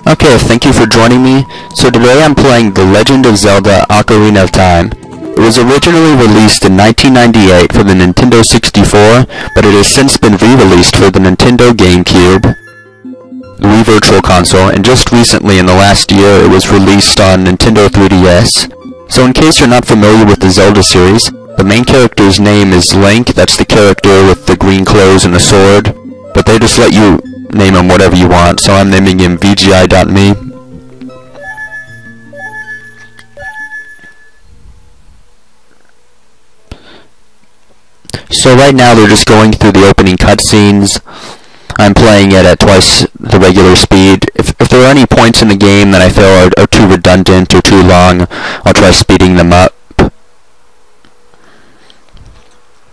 Okay, thank you for joining me. So today I'm playing The Legend of Zelda Ocarina of Time. It was originally released in 1998 for the Nintendo 64, but it has since been re-released for the Nintendo GameCube, the Wii Virtual Console, and just recently in the last year it was released on Nintendo 3DS. So in case you're not familiar with the Zelda series, the main character's name is Link. That's the character with the green clothes and the sword, but they just let you name him whatever you want, so I'm naming him VGI.me. So right now they're just going through the opening cutscenes. I'm playing it at twice the regular speed. If there are any points in the game that I feel are too redundant or too long, I'll try speeding them up.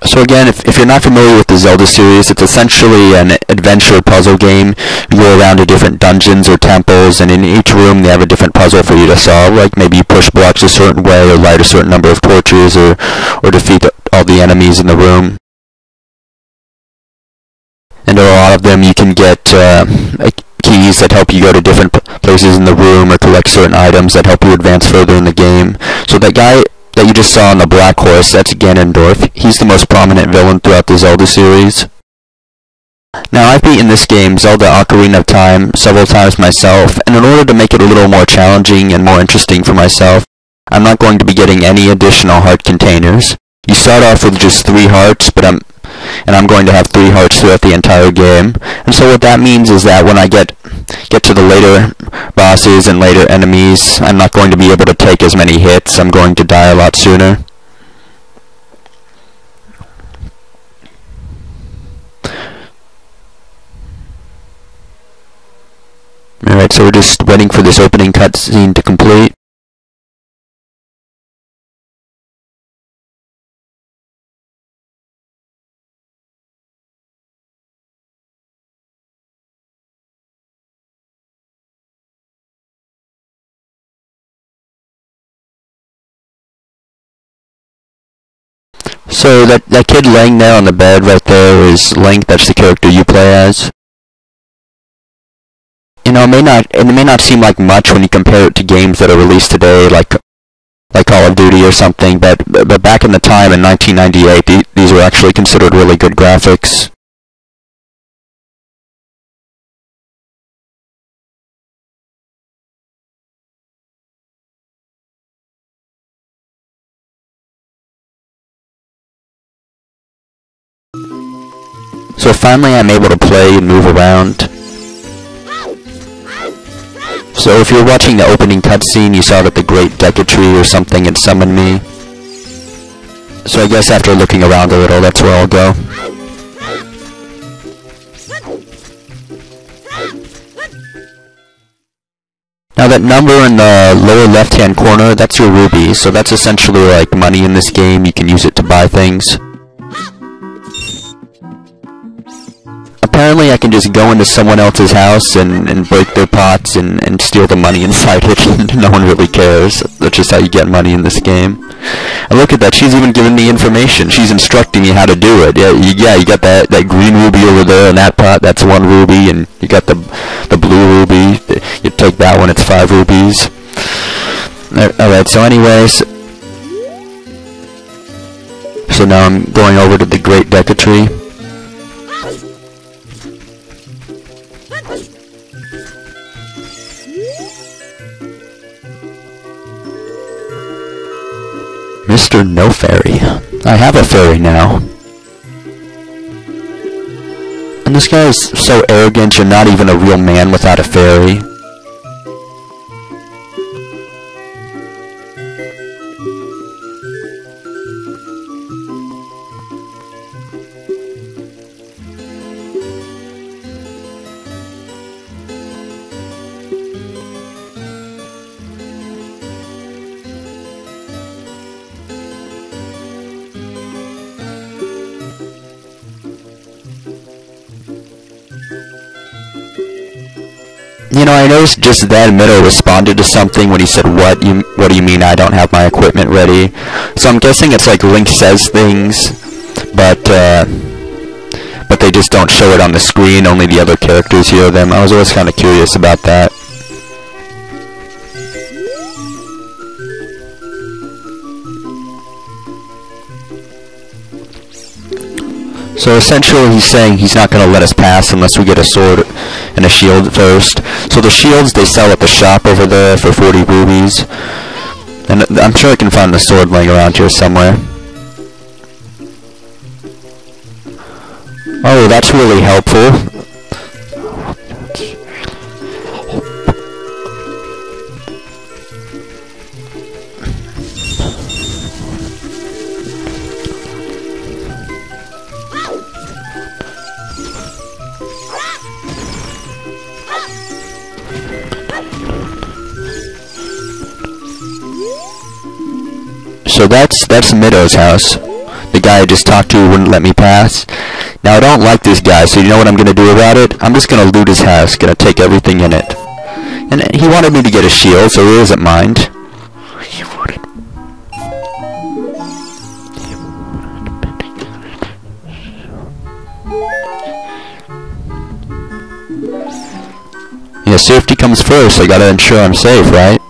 So again, if you're not familiar with the Zelda series, it's essentially an adventure puzzle game. You go around to different dungeons or temples, and in each room they have a different puzzle for you to solve, like maybe you push blocks a certain way, or light a certain number of torches, or defeat all the enemies in the room. And a lot of them you can get keys that help you go to different places in the room, or collect certain items that help you advance further in the game. So that guy that you just saw on the black horse, that's Ganondorf. He's the most prominent villain throughout the Zelda series. Now, I've beaten this game, Zelda Ocarina of Time, several times myself, and in order to make it a little more challenging and more interesting for myself, I'm not going to be getting any additional heart containers. You start off with just 3 hearts, but I'm going to have 3 hearts throughout the entire game. And so what that means is that when I get to the later bosses and later enemies, I'm not going to be able to take as many hits. I'm going to die a lot sooner. Alright, so we're just waiting for this opening cutscene to complete. So that kid laying there on the bed right there is Link. That's the character you play as. You know, it may not seem like much when you compare it to games that are released today, like Call of Duty or something, but back in the time in 1998, these were actually considered really good graphics. So finally I'm able to play and move around. So if you're watching the opening cutscene, you saw that the Great Deku Tree or something had summoned me. So I guess after looking around a little, that's where I'll go. Now that number in the lower left-hand corner, that's your ruby. So that's essentially like money in this game. You can use it to buy things. Apparently I can just go into someone else's house and break their pots and steal the money inside it, and no one really cares. That's just how you get money in this game. And look at that, she's even giving me information. She's instructing me how to do it. Yeah, you got that green ruby over there in that pot, that's 1 ruby, and you got the blue ruby. You take that one, it's 5 rubies. Alright, so anyways, so now I'm going over to the Great Deku Tree. Mr. No Fairy. I have a fairy now. And this guy is so arrogant, you're not even a real man without a fairy. You know, I noticed just then Middle responded to something when he said, what do you mean I don't have my equipment ready? So I'm guessing it's like Link says things, but they just don't show it on the screen, only the other characters hear them. I was always kind of curious about that. So essentially he's saying he's not going to let us pass unless we get a sword and a shield first. So the shields they sell at the shop over there for 40 rubies. And I'm sure I can find the sword laying around here somewhere. Oh, that's really helpful. So that's Midow's house. The guy I just talked to wouldn't let me pass. Now I don't like this guy, so you know what I'm gonna do about it? I'm just gonna loot his house, gonna take everything in it. And he wanted me to get a shield, so he doesn't mind. Yeah, safety comes first. I gotta ensure I'm safe, right?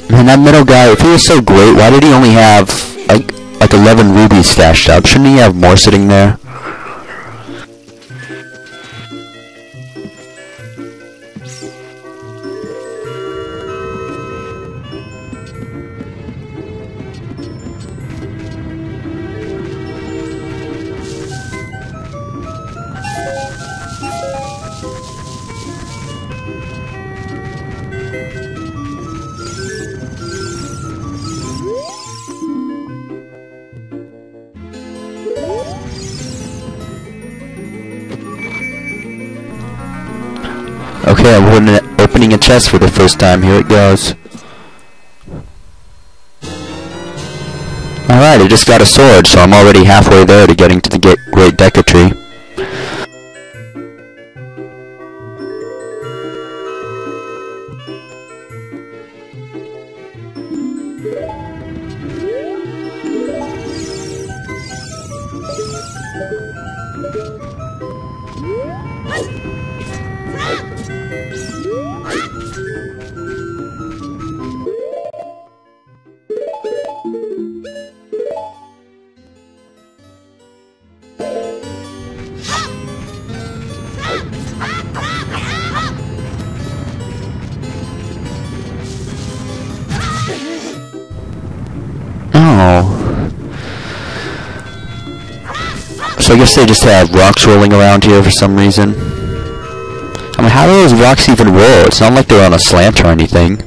Man, that middle guy, if he was so great, why did he only have like 11 rubies stashed up? Shouldn't he have more sitting there? Okay, I'm opening a chest for the first time. Here it goes. Alright, I just got a sword, so I'm already halfway there to getting to the Great Deku Tree. So I guess they just have rocks rolling around here for some reason. I mean, how do those rocks even roll? It's not like they're on a slant or anything.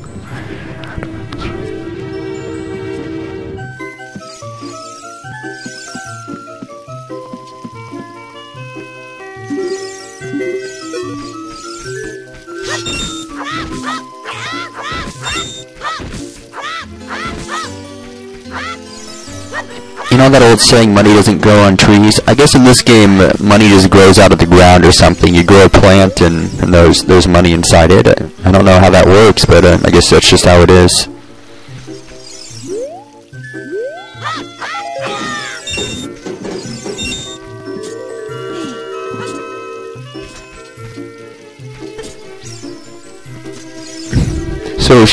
You know that old saying, money doesn't grow on trees? I guess in this game, money just grows out of the ground or something. You grow a plant and there's money inside it. I don't know how that works, but I guess that's just how it is. So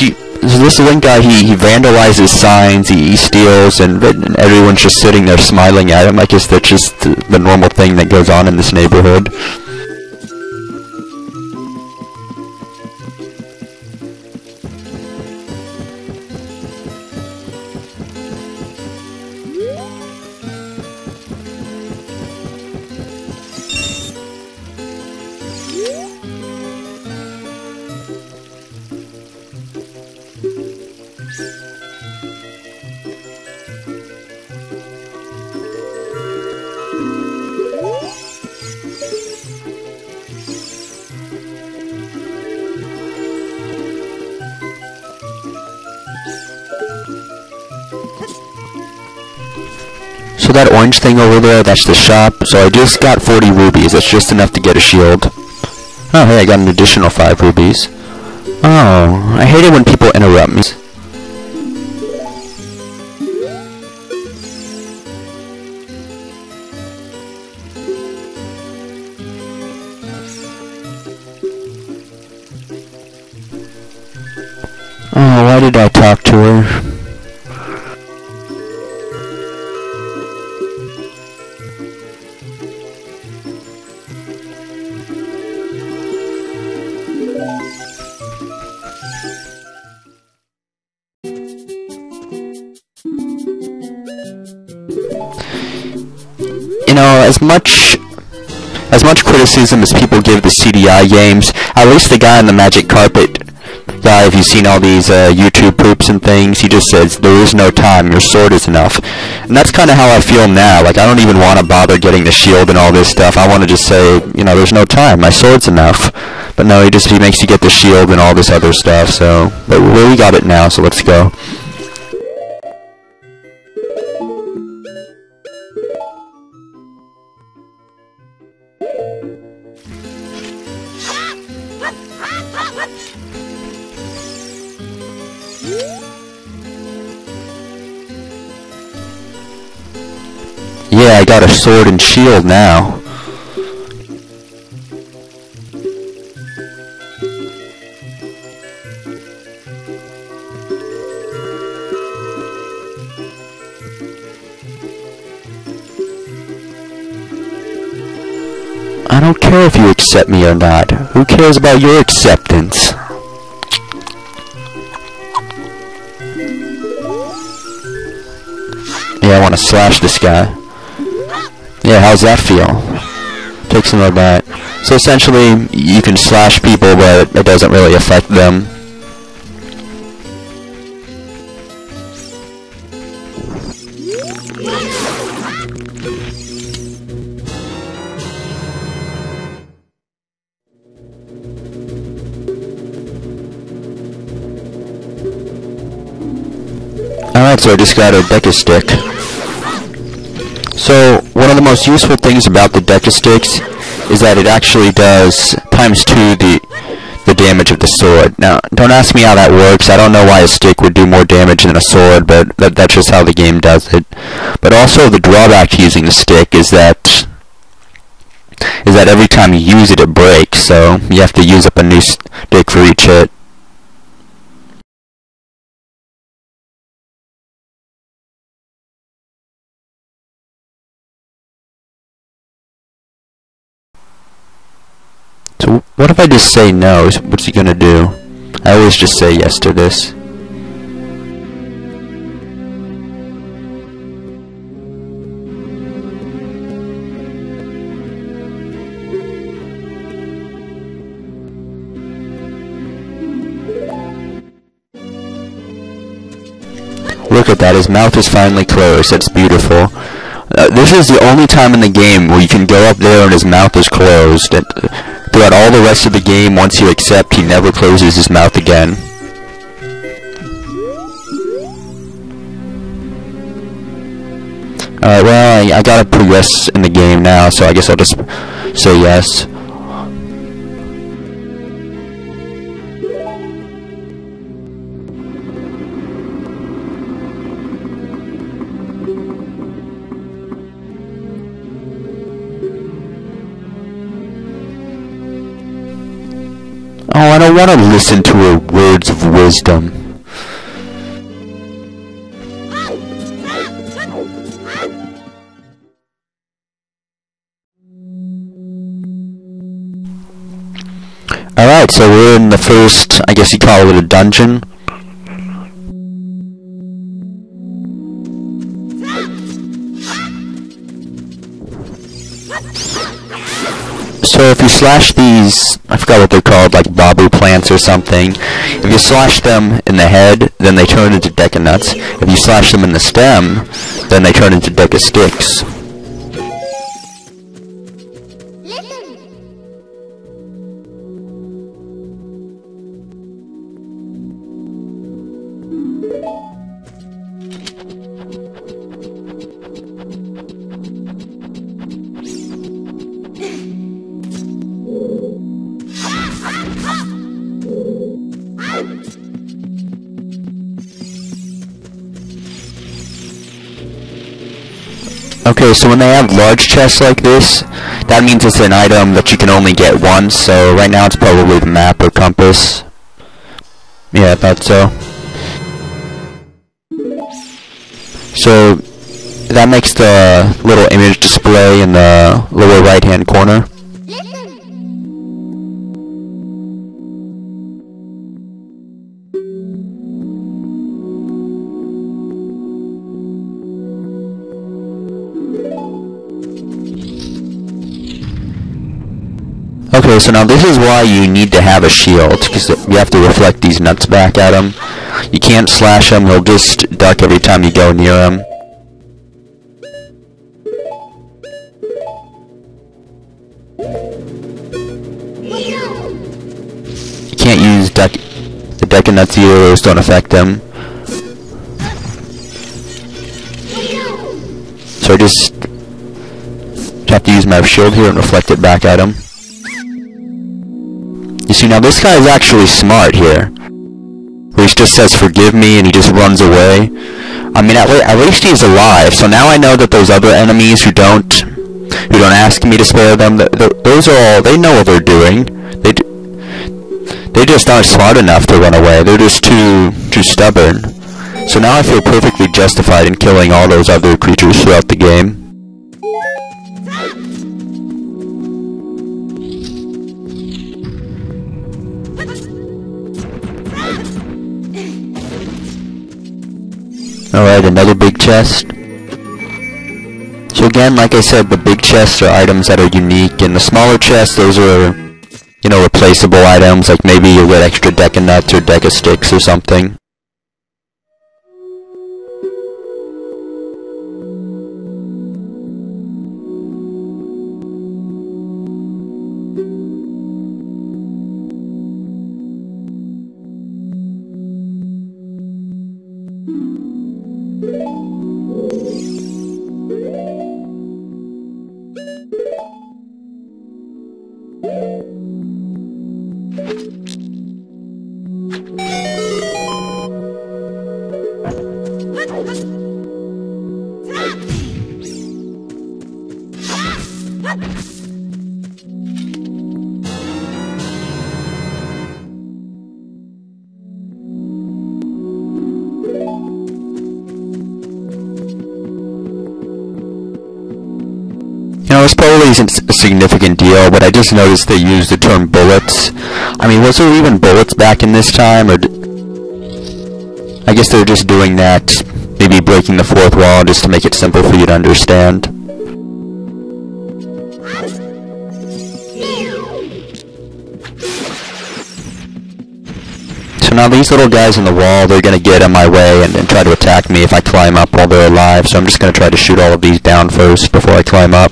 this Link guy, he vandalizes signs, he steals, and everyone's just sitting there smiling at him. I guess that's just the normal thing that goes on in this neighborhood. So that orange thing over there, that's the shop. So I just got 40 rubies. That's just enough to get a shield. Oh, hey, I got an additional 5 rubies. Oh, I hate it when people interrupt me. Oh, why did I talk to her? You know, as much criticism as people give the CDI games, at least the guy on the Magic Carpet guy, if you've seen all these YouTube poops and things, he just says, there is no time, your sword is enough. And that's kind of how I feel now. Like, I don't even want to bother getting the shield and all this stuff. I want to just say, you know, there's no time, my sword's enough. But no, he makes you get the shield and all this other stuff, so... But we got it now, so let's go. Yeah, I got a sword and shield now. I don't care if you accept me or not. Who cares about your acceptance? Yeah, I want to slash this guy. Yeah, how's that feel? Take some of that. So essentially, you can slash people, but it doesn't really affect them. Alright, so I just got a Deku Stick. So, one of the most useful things about the Deku Sticks is that it actually does ×2 the damage of the sword. Now, don't ask me how that works. I don't know why a stick would do more damage than a sword, but that's just how the game does it. But also, the drawback to using the stick is that every time you use it, it breaks, so you have to use up a new stick for each hit. So what if I just say no? What's he gonna do? I always just say yes to this. Look at that, his mouth is finally closed. That's beautiful. This is the only time in the game where you can go up there and his mouth is closed. Throughout all the rest of the game, once you accept, he never closes his mouth again. Alright, well, I gotta progress in the game now, so I guess I'll just say yes. Oh, I don't want to listen to her words of wisdom. Alright, so we're in the first, I guess you call it a dungeon. So if you slash these, I forgot what they're called, like babu plants or something, if you slash them in the head, then they turn into Deku Nuts. If you slash them in the stem, then they turn into Deku Sticks. Okay, so when they have large chests like this, that means it's an item that you can only get once, so right now it's probably the map or compass. Yeah, I thought so. So that makes the little image display in the lower right hand corner. Okay, so now this is why you need to have a shield, because you have to reflect these nuts back at him. You can't slash him, he'll just duck every time you go near him. You can't use the Deku nuts either, those don't affect him. So I just have to use my shield here and reflect it back at him. You see, now this guy is actually smart here. Where he just says, "Forgive me," and he just runs away. I mean, at least he's alive, so now I know that those other enemies who don't ask me to spare them, those are all, they know what they're doing. They just aren't smart enough to run away. They're just too stubborn. So now I feel perfectly justified in killing all those other creatures throughout the game. Alright, another big chest. So again, like I said, the big chests are items that are unique, and the smaller chests, those are, you know, replaceable items, like maybe you'll get extra Deku nuts or Deku sticks or something. You know, this probably isn't a significant deal, but I just noticed they used the term bullets. I mean, was there even bullets back in this time, or I guess they're just doing that, maybe breaking the fourth wall just to make it simple for you to understand. So now these little guys in the wall, they're gonna get in my way and try to attack me if I climb up while they're alive, so I'm just gonna try to shoot all of these down first before I climb up.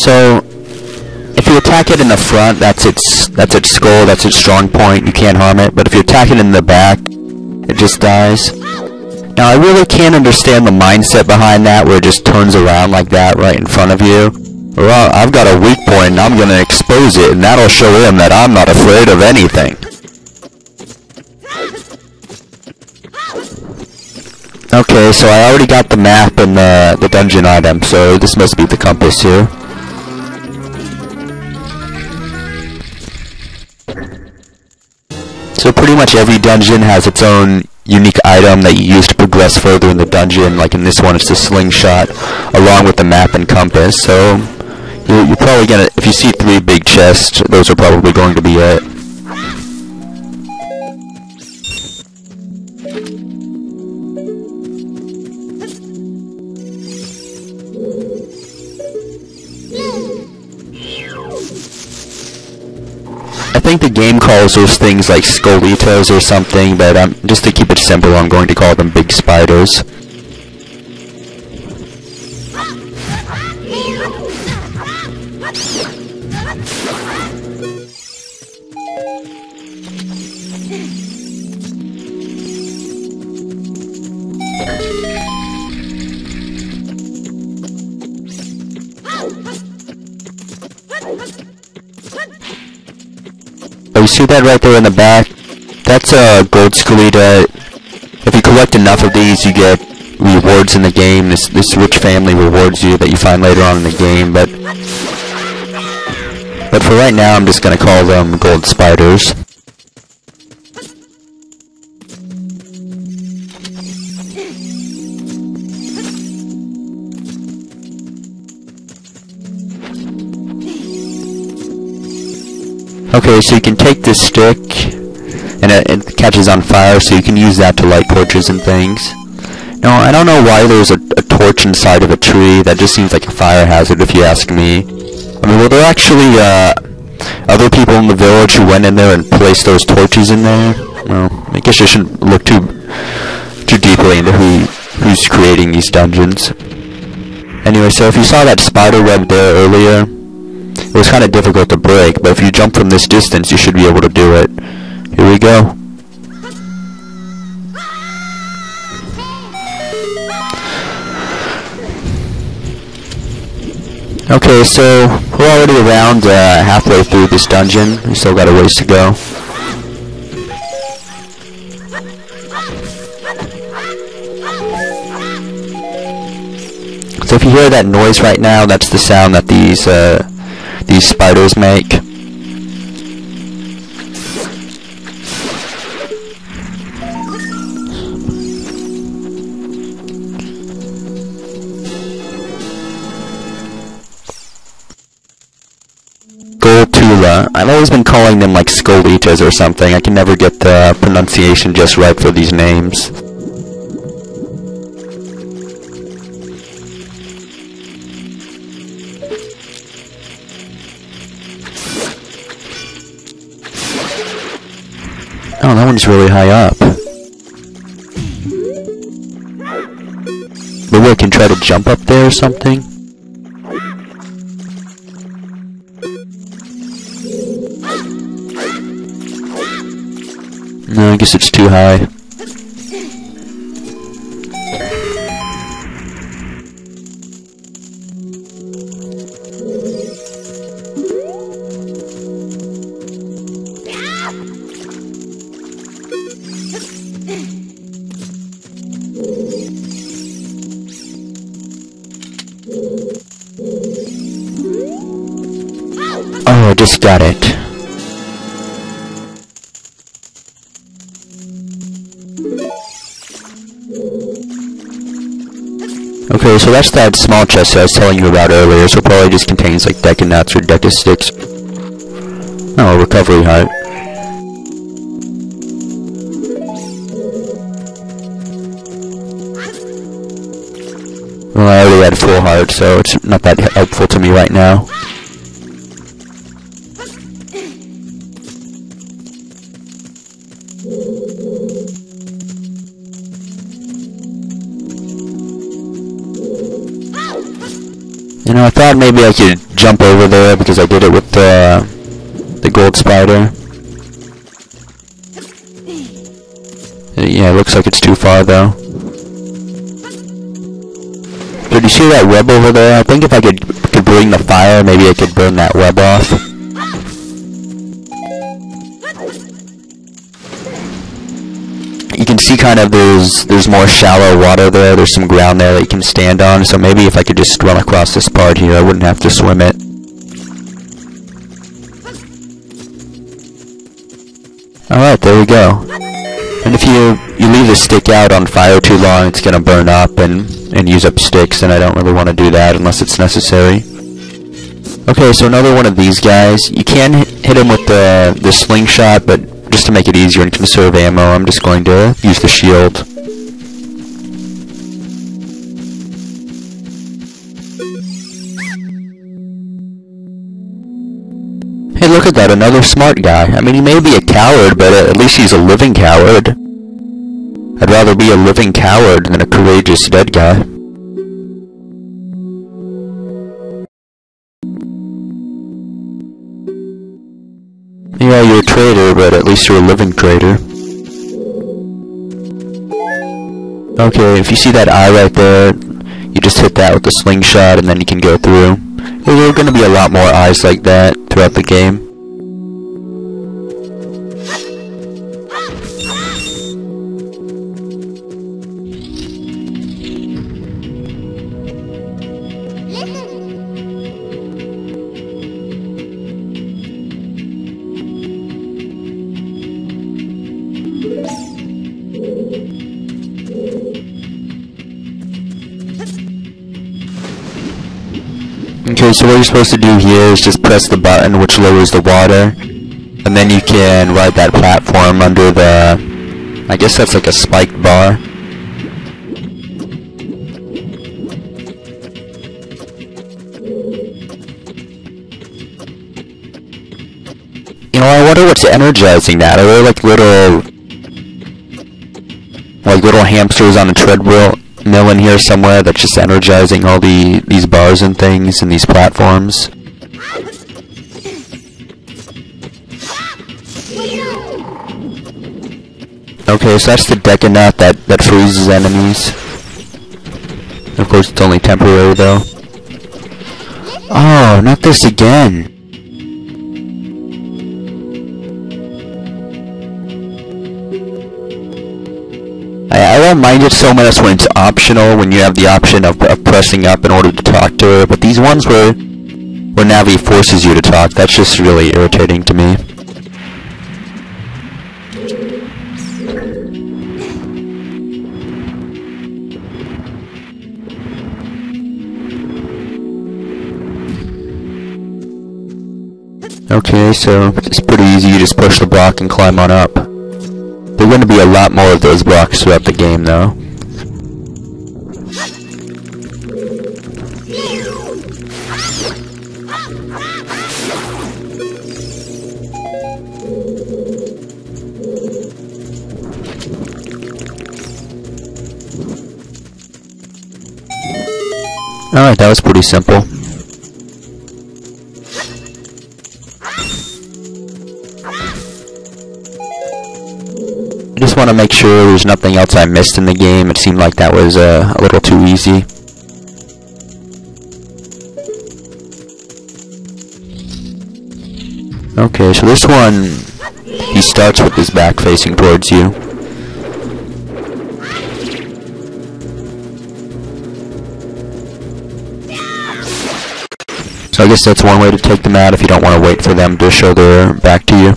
So, if you attack it in the front, that's its skull, that's its strong point, you can't harm it. But if you attack it in the back, it just dies. Now, I really can't understand the mindset behind that, where it just turns around like that right in front of you. Well, I've got a weak point, and I'm gonna expose it, and that'll show him that I'm not afraid of anything. Okay, so I already got the map and the dungeon item, so this must be the compass here. So pretty much every dungeon has its own unique item that you use to progress further in the dungeon. Like in this one, it's the slingshot, along with the map and compass. So you're probably gonna, if you see 3 big chests, those are probably going to be it. I think think the game calls those things like skolitos or something, but just to keep it simple, I'm going to call them big spiders. Oh, you see that right there in the back? That's a gold scolita. If you collect enough of these, you get rewards in the game. This rich family rewards you that you find later on in the game, but for right now, I'm just gonna call them gold spiders. Okay, so you can take this stick, and it catches on fire, so you can use that to light torches and things. Now, I don't know why there's a torch inside of a tree. That just seems like a fire hazard, if you ask me. I mean, were there actually other people in the village who went in there and placed those torches in there? Well, I guess I shouldn't look too deeply into who's creating these dungeons. Anyway, so if you saw that spider web there earlier, it was kind of difficult to break, but if you jump from this distance, you should be able to do it. Here we go. Okay, so we're already around halfway through this dungeon. We still got a ways to go. So if you hear that noise right now, that's the sound that these spiders make. I've always been calling them like skolitas or something. I can never get the pronunciation just right for these names. Oh, that one's really high up. Maybe I can try to jump up there or something? No, I guess it's too high. Oh, I just got it. Okay, so that's that small chest I was telling you about earlier, so it probably just contains like Deku nuts or Deku sticks. Oh, a recovery heart. Well, I already had a full heart, so it's not that helpful to me right now. You know, I thought maybe I could jump over there because I did it with the gold spider. Yeah, it looks like it's too far though. Did you see that web over there? I think if I could bring the fire, maybe I could burn that web off. You can see kind of there's more shallow water there. There's some ground there that you can stand on. So maybe if I could just run across this part here, I wouldn't have to swim it. Alright, there we go. And if you leave the stick out on fire too long, it's gonna burn up and use up sticks, and I don't really want to do that unless it's necessary. Okay, so another one of these guys. You can hit him with the slingshot, but just to make it easier and conserve ammo, I'm just going to use the shield. Hey, look look at that, another smart guy. I mean, he may be a coward, but at least he's a living coward. I'd rather be a living coward than a courageous dead guy. Yeah, you're a traitor, but at least you're a living traitor. Okay, if you see that eye right there, you just hit that with the slingshot and then you can go through. There are going to be a lot more eyes like that throughout the game. Okay, so what you're supposed to do here is just press the button which lowers the water, and then you can ride that platform under the, I guess that's like a spiked bar. You know, I wonder what's energizing that. Are there like little hamsters on a treadmill in here somewhere that's just energizing all these bars and things and these platforms? Okay, so that's the Deku nut that freezes enemies. Of course, it's only temporary though. Oh, not this again. I don't mind it so much when it's optional, when you have the option of pressing up in order to talk to her, but these ones where Navi forces you to talk, that's just really irritating to me. Okay, so it's pretty easy, you just push the block and climb on up. There are going to be a lot more of those blocks throughout the game, though. Alright, that was pretty simple. I just want to make sure there's nothing else I missed in the game. It seemed like that was a little too easy. Okay, so this one, he starts with his back facing towards you. So I guess that's one way to take them out if you don't want to wait for them to show their back to you.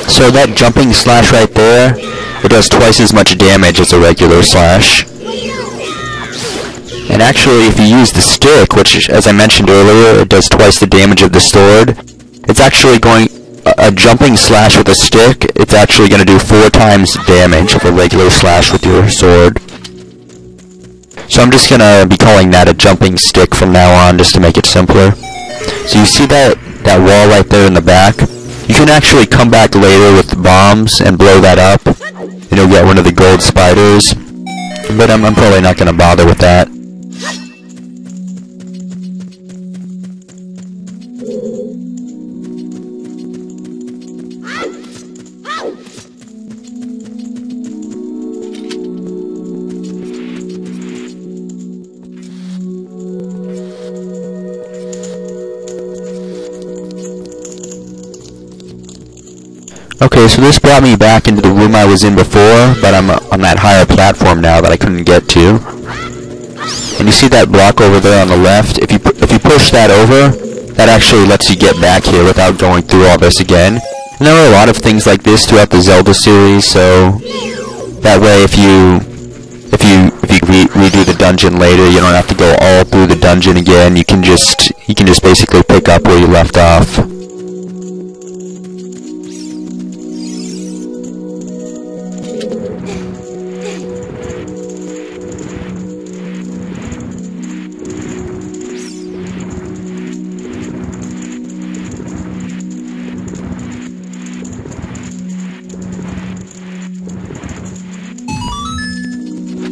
So that jumping slash right there, it does twice as much damage as a regular slash. And actually, if you use the stick, which, as I mentioned earlier, it does twice the damage of the sword, it's actually going... a jumping slash with a stick, it's actually going to do 4 times damage of a regular slash with your sword. So I'm just going to be calling that a jumping stick from now on, just to make it simpler. So you see that wall right there in the back? You can actually come back later with the bombs and blow that up, and you'll get one of the gold spiders. But I'm probably not going to bother with that. Okay, so this brought me back into the room I was in before, but I'm on that higher platform now that I couldn't get to. And you see that block over there on the left? If you push that over, that actually lets you get back here without going through all this again. And there are a lot of things like this throughout the Zelda series, so that way if you if you redo the dungeon later, you don't have to go all through the dungeon again. You can just basically pick up where you left off.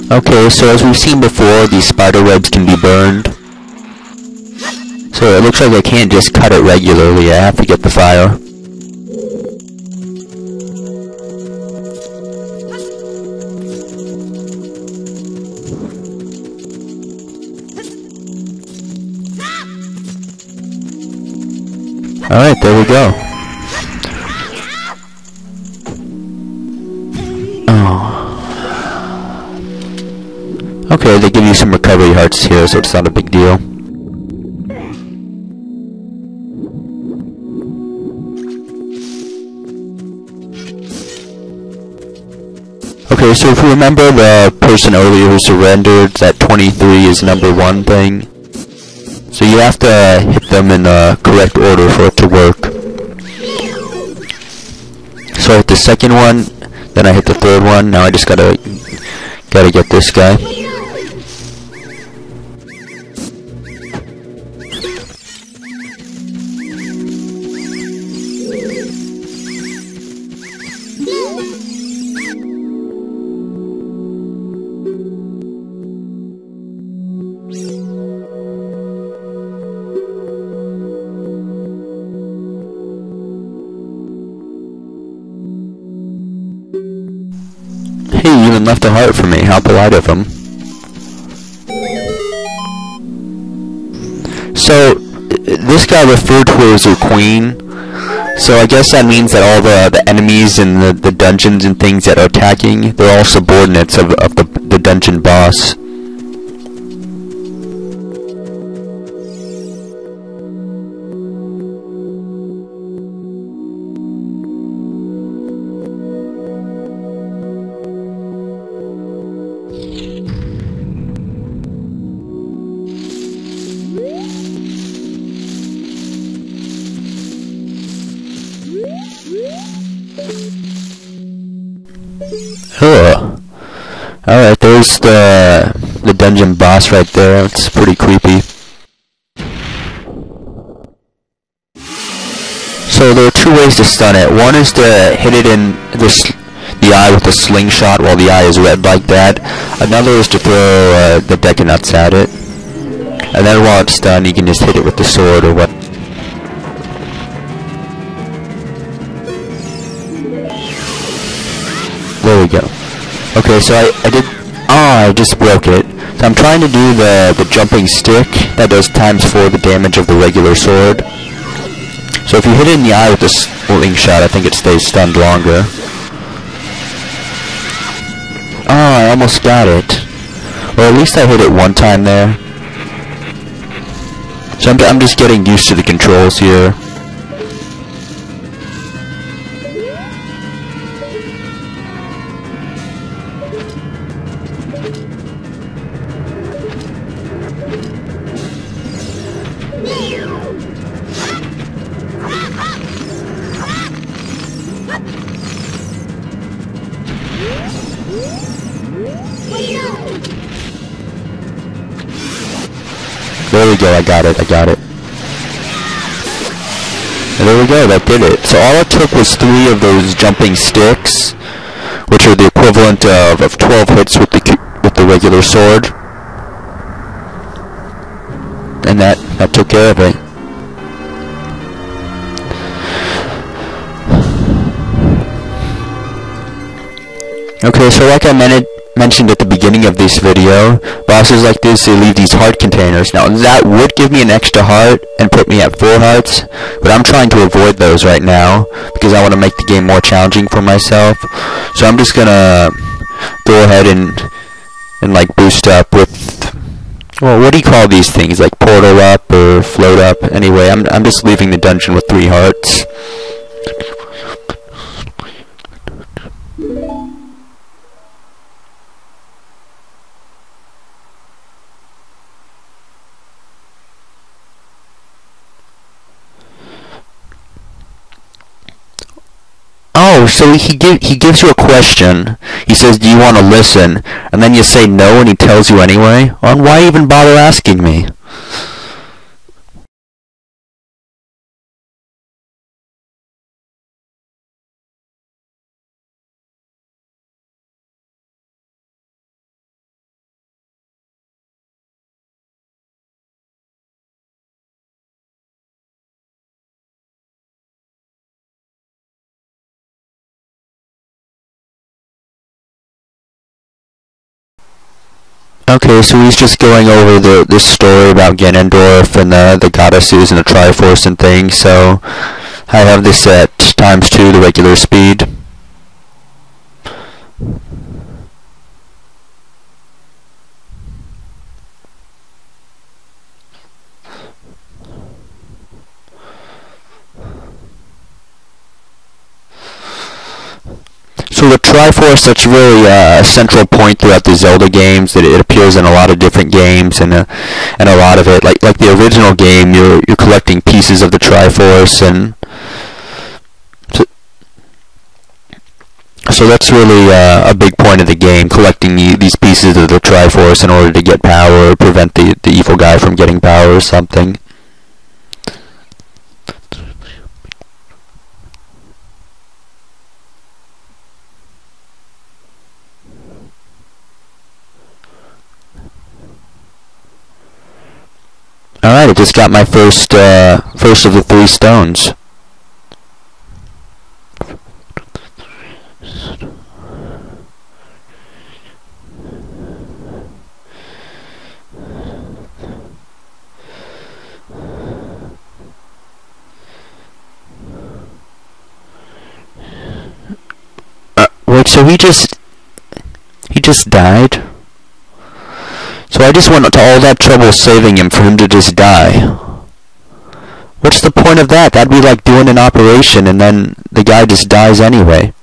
Okay, so as we've seen before, these spider webs can be burned. So it looks like I can't just cut it regularly, I have to get the fire. Alright, there we go. Okay, they give you some recovery hearts here, so it's not a big deal. Okay, so if you remember the person earlier who surrendered, that 23 is #1 thing. So you have to hit them in the correct order for it to work. So I hit the second one, then I hit the third one, now I just gotta get this guy. Hey, you even left a heart for me. How polite of him. So, this guy referred to her as her queen. So I guess that means that all the enemies in the dungeons and things that are attacking, they're all subordinates of the dungeon boss. Alright, there's the dungeon boss right there. It's pretty creepy. So there are two ways to stun it. One is to hit it in the eye with a slingshot while the eye is red like that. Another is to throw the Deku nuts at it. And then while it's stunned, you can just hit it with the sword or what. There we go. Okay, so I just broke it. So I'm trying to do the jumping stick that does ×4 the damage of the regular sword. So if you hit it in the eye with the slingshot, I think it stays stunned longer. Oh, I almost got it. Or at least I hit it one time there. So I'm just getting used to the controls here. There we go, I got it. And there we go, that did it. So all it took was 3 of those jumping sticks, which are the equivalent of 12 hits with the regular sword. And that took care of it. Okay, so like I mentioned at the beginning of this video, bosses like this, they leave these heart containers. Now that would give me an extra heart and put me at 4 hearts, but I'm trying to avoid those right now because I want to make the game more challenging for myself. So I'm just gonna go ahead and like boost up with, well, what do you call these things? Like portal up or float up? Anyway, I'm just leaving the dungeon with 3 hearts. so he gives you a question. He says, "Do you want to listen?" And then you say no, and he tells you anyway. On why even bother asking me? Okay, so he's just going over this story about Ganondorf and the goddesses and the Triforce and things. So I have this at ×2 the regular speed. So the Triforce, that's really a central point throughout the Zelda games. It appears in a lot of different games, and a lot of it, like the original game, you're collecting pieces of the Triforce, and so that's really a big point of the game, collecting these pieces of the Triforce in order to get power, or prevent the evil guy from getting power or something. Alright, I just got my first of the 3 stones. Wait, so he just died? So I just went to all that trouble saving him for him to just die. What's the point of that? That'd be like doing an operation and then the guy just dies anyway.